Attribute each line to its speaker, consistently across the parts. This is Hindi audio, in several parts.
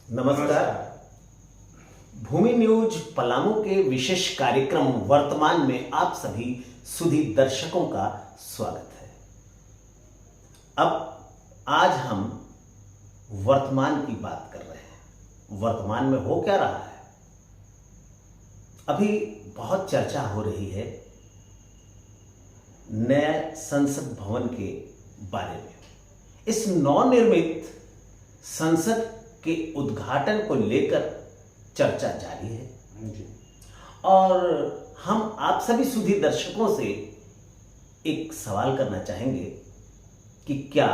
Speaker 1: नमस्कार। भूमि न्यूज पलामू के विशेष कार्यक्रम वर्तमान में आप सभी सुधी दर्शकों का स्वागत है। अब आज हम वर्तमान की बात कर रहे हैं। वर्तमान में हो क्या रहा है? अभी बहुत चर्चा हो रही है नए संसद भवन के बारे में। इस नवनिर्मित संसद के उद्घाटन को लेकर चर्चा जारी है और हम आप सभी सुधी दर्शकों से एक सवाल करना चाहेंगे कि क्या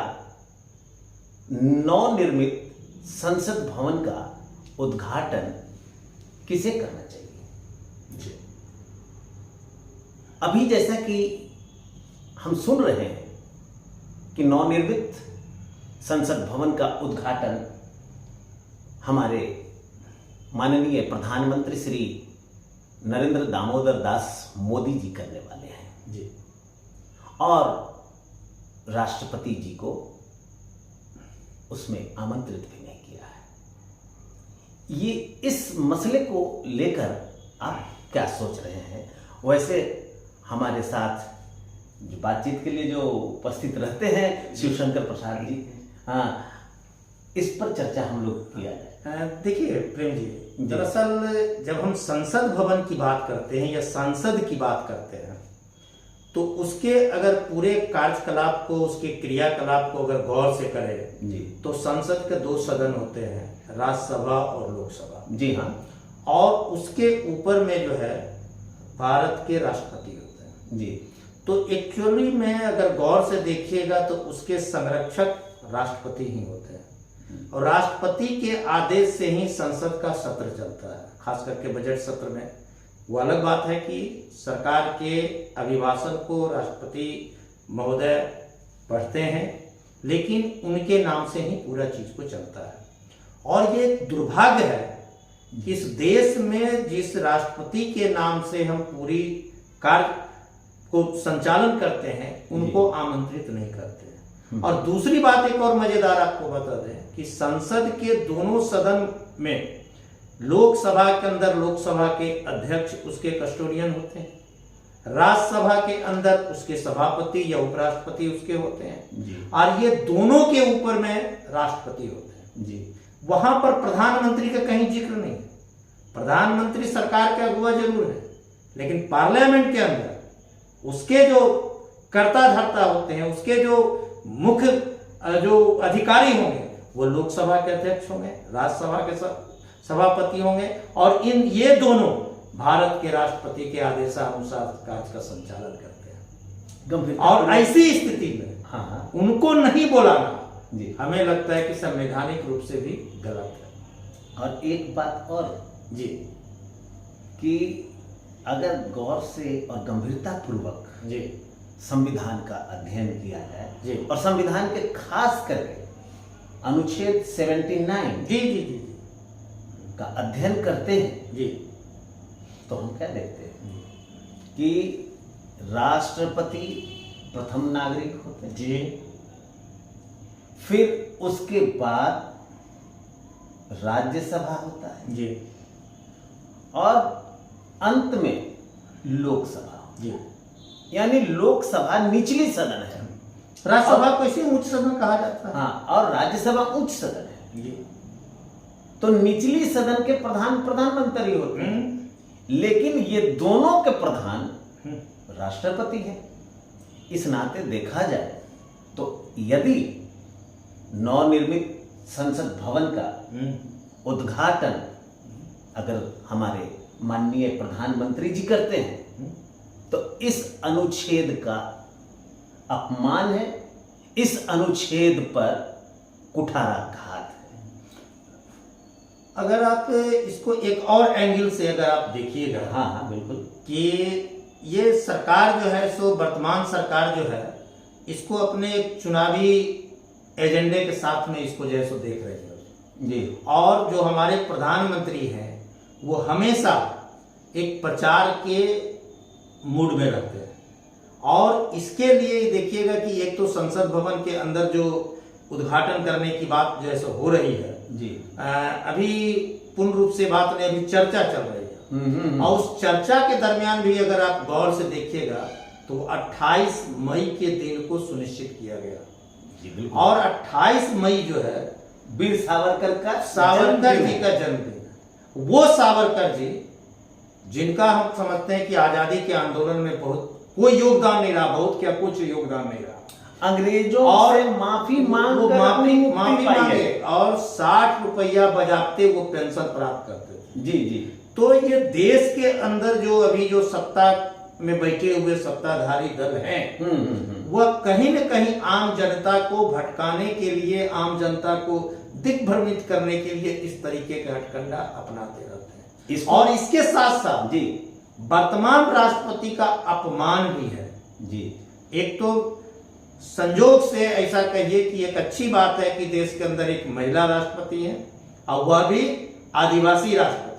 Speaker 1: नवनिर्मित संसद भवन का उद्घाटन किसे करना चाहिए? अभी जैसा कि हम सुन रहे हैं कि नवनिर्मित संसद भवन का उद्घाटन हमारे माननीय प्रधानमंत्री श्री नरेंद्र दामोदर दास मोदी जी करने वाले हैं जी, और राष्ट्रपति जी को उसमें आमंत्रित भी नहीं किया है। ये इस मसले को लेकर आप क्या सोच रहे हैं? वैसे हमारे साथ जो बातचीत के लिए जो उपस्थित रहते हैं शिवशंकर प्रसाद जी, हाँ, इस पर चर्चा हम लोग किया जाए।
Speaker 2: देखिए प्रेम जी, दरअसल जब हम संसद भवन की बात करते हैं या सांसद की बात करते हैं तो उसके अगर पूरे कार्यकलाप को, उसके क्रियाकलाप को अगर गौर से करें जी, तो संसद के दो सदन होते हैं, राज्यसभा और लोकसभा।
Speaker 1: जी हाँ।
Speaker 2: और उसके ऊपर में जो है भारत के राष्ट्रपति होते हैं
Speaker 1: जी।
Speaker 2: तो एक्चुअली में अगर गौर से देखिएगा तो उसके संरक्षक राष्ट्रपति ही होते हैं और राष्ट्रपति के आदेश से ही संसद का सत्र चलता है। खास करके बजट सत्र में वो अलग बात है कि सरकार के अभिभाषण को राष्ट्रपति महोदय पढ़ते हैं, लेकिन उनके नाम से ही पूरा चीज को चलता है। और ये दुर्भाग्य है कि इस देश में जिस राष्ट्रपति के नाम से हम पूरी कार्य को संचालन करते हैं उनको आमंत्रित नहीं करते हैं। और दूसरी बात एक और मजेदार आपको बता दें कि संसद के दोनों सदन में लोकसभा के अंदर लोकसभा के अध्यक्ष उसके कस्टोडियन होते हैं, राज्यसभा के अंदर उसके सभापति या उपराष्ट्रपति उसके होते हैं जी। और ये दोनों के ऊपर में राष्ट्रपति होते हैं जी। वहां पर प्रधानमंत्री का कहीं जिक्र नहीं है। प्रधानमंत्री सरकार का अगुवा जरूर है, लेकिन पार्लियामेंट के अंदर उसके जो कर्ता धर्ता होते हैं, उसके जो मुख्य जो अधिकारी होंगे वो लोकसभा के अध्यक्ष होंगे, राज्यसभा के सभापति होंगे और ये दोनों भारत के राष्ट्रपति के आदेशानुसार कार्य का संचालन करते हैं। और ऐसी स्थिति में हाँ, उनको नहीं बुलाना जी, हमें लगता है कि संवैधानिक रूप से भी गलत है।
Speaker 1: और एक बात और
Speaker 2: जी
Speaker 1: कि अगर गौर से और गंभीरता पूर्वक
Speaker 2: जी
Speaker 1: संविधान का अध्ययन किया जाए
Speaker 2: जी,
Speaker 1: और संविधान के खास करके अनुच्छेद 79
Speaker 2: जी जी जी
Speaker 1: का अध्ययन करते हैं
Speaker 2: जी,
Speaker 1: तो हम क्या देखते हैं कि राष्ट्रपति प्रथम नागरिक होते हैं
Speaker 2: जी,
Speaker 1: फिर उसके बाद राज्यसभा होता है
Speaker 2: जी,
Speaker 1: और अंत में लोकसभा
Speaker 2: जी।
Speaker 1: यानी लोकसभा निचली सदन है,
Speaker 2: राज्यसभा को इसी उच्च सदन कहा जाता है।
Speaker 1: हाँ, और राज्यसभा उच्च सदन है
Speaker 2: जी।
Speaker 1: तो निचली सदन के प्रधानमंत्री होते हैं, लेकिन ये दोनों के प्रधान राष्ट्रपति हैं। इस नाते देखा जाए तो यदि नवनिर्मित संसद भवन का उद्घाटन अगर हमारे माननीय प्रधानमंत्री जी करते हैं तो इस अनुच्छेद का अपमान है, इस अनुच्छेद पर कुठाराघात है।
Speaker 2: अगर आप इसको एक और एंगल से अगर आप देखिएगा,
Speaker 1: हाँ हाँ बिल्कुल,
Speaker 2: कि ये सरकार जो है सो वर्तमान सरकार जो है इसको अपने चुनावी एजेंडे के साथ में इसको जो है सो देख रही है जी। और जो हमारे प्रधानमंत्री हैं वो हमेशा एक प्रचार के मूड में रहते हैं और इसके लिए देखिएगा कि एक तो संसद भवन के अंदर जो उद्घाटन करने की बात जैसे हो रही है
Speaker 1: जी।
Speaker 2: अभी पूर्ण रूप से बात नहीं, अभी चर्चा चल रही है। और उस चर्चा के दरमियान भी अगर आप गौर से देखिएगा तो 28 मई के दिन को सुनिश्चित किया गया।
Speaker 1: जी बिल्कुल।
Speaker 2: और 28 मई जो है
Speaker 1: वीर सावरकर का
Speaker 2: जी का जन्मदिन। वो सावरकर जी जिनका हम समझते हैं कि आजादी के आंदोलन में बहुत कोई योगदान नहीं रहा, बहुत क्या कुछ योगदान नहीं रहा।
Speaker 1: अंग्रेजों से माफी मांग
Speaker 2: वो
Speaker 1: कर
Speaker 2: माफी
Speaker 1: मुक्ति पाई
Speaker 2: मांगे
Speaker 1: है।
Speaker 2: और 60 रुपया बजाते वो पेंशन प्राप्त करते थे।
Speaker 1: जी जी।
Speaker 2: तो ये देश के अंदर जो अभी जो सत्ता में बैठे हुए सत्ताधारी दल हैं, वह कहीं न कहीं आम जनता को भटकाने के लिए, आम जनता को दिग्भ्रमित करने के लिए इस तरीके का हथकंडा अपनाते रहते हैं। और इसके साथ साथ
Speaker 1: जी
Speaker 2: वर्तमान राष्ट्रपति का अपमान भी है।
Speaker 1: जी।
Speaker 2: एक तो संजोग से ऐसा कहिए कि एक अच्छी बात है कि देश के अंदर एक महिला राष्ट्रपति है और वह भी आदिवासी राष्ट्रपति,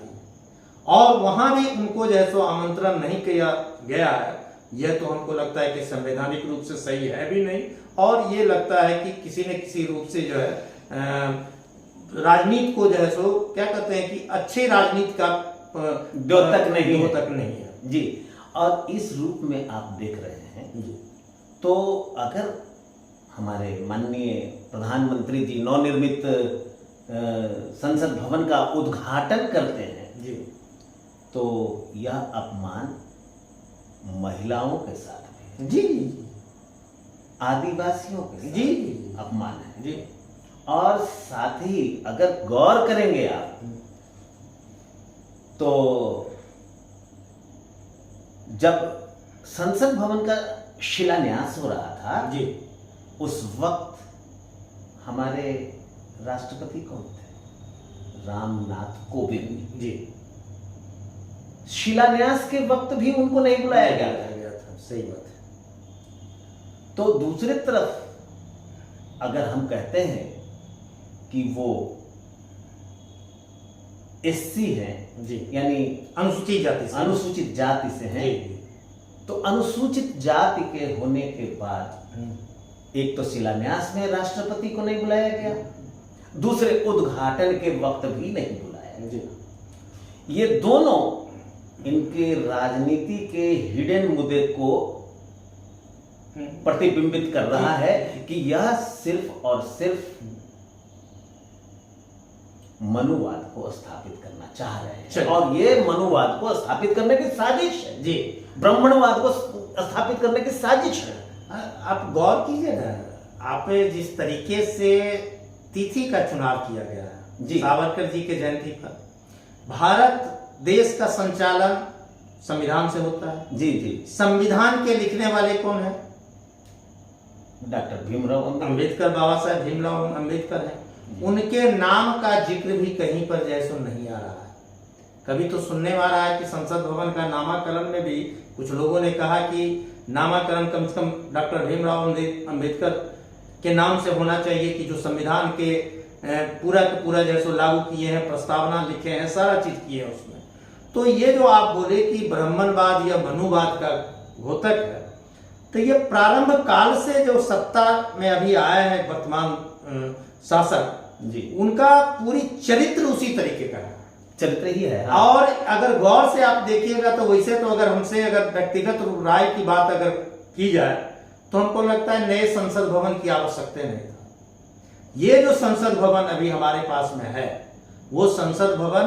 Speaker 2: और वहां भी उनको जो है सो आमंत्रण नहीं किया गया है। यह तो हमको लगता है कि संवैधानिक रूप से सही है भी नहीं, और ये लगता है कि किसी न किसी रूप से जो है राजनीति को जो है सो क्या कहते हैं कि अच्छे राजनीति का
Speaker 1: द्योतक
Speaker 2: नहीं है।
Speaker 1: जी। और इस रूप में आप देख रहे हैं
Speaker 2: जी।
Speaker 1: तो अगर हमारे माननीय प्रधानमंत्री जी नवनिर्मित संसद भवन का उद्घाटन करते हैं
Speaker 2: जी,
Speaker 1: तो यह अपमान महिलाओं के साथ में,
Speaker 2: जी,
Speaker 1: आदिवासियों के साथ
Speaker 2: जी,
Speaker 1: अपमान है
Speaker 2: जी।
Speaker 1: और साथ ही अगर गौर करेंगे आप तो जब संसद भवन का शिलान्यास हो रहा था
Speaker 2: जी,
Speaker 1: उस वक्त हमारे राष्ट्रपति कौन थे? रामनाथ कोविंद
Speaker 2: जी।
Speaker 1: शिलान्यास के वक्त भी उनको नहीं बुलाया गया
Speaker 2: था। सही बात है।
Speaker 1: तो दूसरी तरफ अगर हम कहते हैं कि वो एससी हैं
Speaker 2: जी,
Speaker 1: यानी
Speaker 2: अनुसूचित जाति से,
Speaker 1: अनुसूचित जाति से हैं, तो अनुसूचित जाति के होने के बाद एक तो शिलान्यास में राष्ट्रपति को नहीं बुलाया गया, दूसरे उद्घाटन के वक्त भी नहीं बुलाया
Speaker 2: जी।
Speaker 1: ये दोनों इनके राजनीति के हिडन मुद्दे को प्रतिबिंबित कर रहा है कि यह सिर्फ और सिर्फ मनुवाद को स्थापित करना चाह रहे हैं, और ये मनुवाद को स्थापित करने की साजिश है
Speaker 2: जी,
Speaker 1: ब्राह्मणवाद को स्थापित करने की साजिश है।
Speaker 2: आप गौर कीजिए ना, आप जिस तरीके से तिथि का चुनाव किया गया है
Speaker 1: जी,
Speaker 2: सावरकर जी के जयंती पर, भारत देश का संचालन संविधान से होता है।
Speaker 1: जी जी।
Speaker 2: संविधान के लिखने वाले कौन है?
Speaker 1: डॉक्टर भीमराव
Speaker 2: अम्बेडकर, बाबा साहेब भीमराव अम्बेडकर हैं। उनके नाम का जिक्र भी कहीं पर जैसो नहीं आ रहा है। कभी तो सुनने में आ रहा है कि संसद भवन का नामाकरण में भी कुछ लोगों ने कहा कि नामाकरण कम से कम डॉक्टर भीमराव अम्बेडकर के नाम से होना चाहिए, कि जो संविधान के पूरा का पूरा जैसो लागू किए हैं, प्रस्तावना लिखे हैं, सारा चीज किए हैं उसमें। तो ये जो आप बोले कि ब्राह्मणवाद या मनुवाद का घोतक है, तो ये प्रारंभ काल से जो सत्ता में अभी आया है वर्तमान शासक
Speaker 1: जी,
Speaker 2: उनका पूरी चरित्र उसी तरीके का है,
Speaker 1: चरित्र ही है।
Speaker 2: और अगर गौर से आप देखिएगा तो वैसे तो अगर हमसे अगर व्यक्तिगत राय की बात अगर की जाए तो हमको लगता है नए संसद भवन की आवश्यकता नहीं था। ये जो संसद भवन अभी हमारे पास में है वो संसद भवन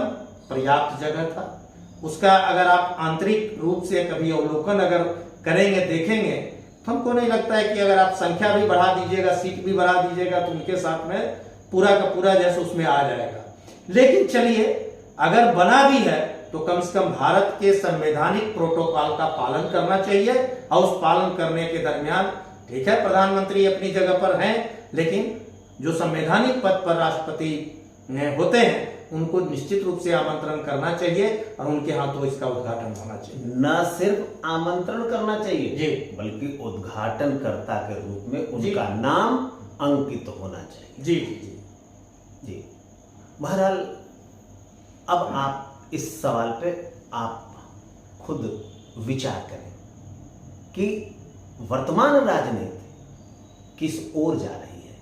Speaker 2: पर्याप्त जगह था। उसका अगर आप आंतरिक रूप से कभी अवलोकन अगर करेंगे, देखेंगे, तो हमको नहीं लगता है कि अगर आप संख्या भी बढ़ा दीजिएगा, सीट भी बढ़ा दीजिएगा, तो उनके साथ में पूरा का पूरा जैसे उसमें आ जाएगा। लेकिन चलिए, अगर बना भी है तो कम से कम भारत के संवैधानिक प्रोटोकॉल का पालन करना चाहिए, और उस पालन करने के दरमियान ठीक है प्रधानमंत्री अपनी जगह पर हैं, लेकिन जो संवैधानिक पद पर राष्ट्रपति होते हैं उनको निश्चित रूप से आमंत्रण करना चाहिए और उनके हाथों इसका उद्घाटन होना चाहिए।
Speaker 1: न सिर्फ आमंत्रण करना चाहिए
Speaker 2: जी,
Speaker 1: बल्कि उद्घाटनकर्ता के रूप में उनका नाम अंकित होना चाहिए।
Speaker 2: जी जी
Speaker 1: जी। बहरहाल अब आप इस सवाल पे आप खुद विचार करें कि वर्तमान राजनीति किस ओर जा रही है।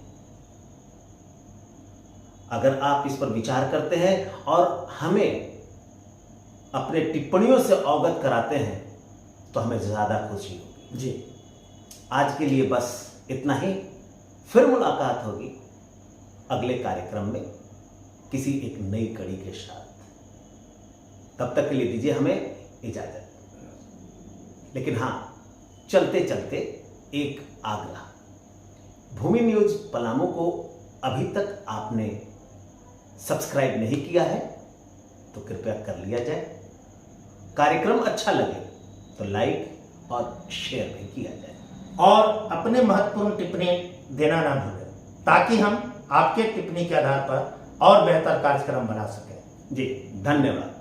Speaker 1: अगर आप इस पर विचार करते हैं और हमें अपने टिप्पणियों से अवगत कराते हैं तो हमें ज़्यादा खुशी होगी।
Speaker 2: जी,
Speaker 1: आज के लिए बस इतना ही। फिर मुलाकात होगी अगले कार्यक्रम में किसी एक नई कड़ी के साथ। तब तक के लिए दीजिए हमें इजाजत। लेकिन हाँ, चलते चलते एक आग्रह, भूमि न्यूज पलामू को अभी तक आपने सब्सक्राइब नहीं किया है तो कृपया कर लिया जाए। कार्यक्रम अच्छा लगे तो लाइक और शेयर भी किया जाए
Speaker 2: और अपने महत्वपूर्ण टिप्पणी देना ना भूलें, ताकि हम आपके टिप्पणी के आधार पर और बेहतर कार्यक्रम बना सकें।
Speaker 1: जी, धन्यवाद।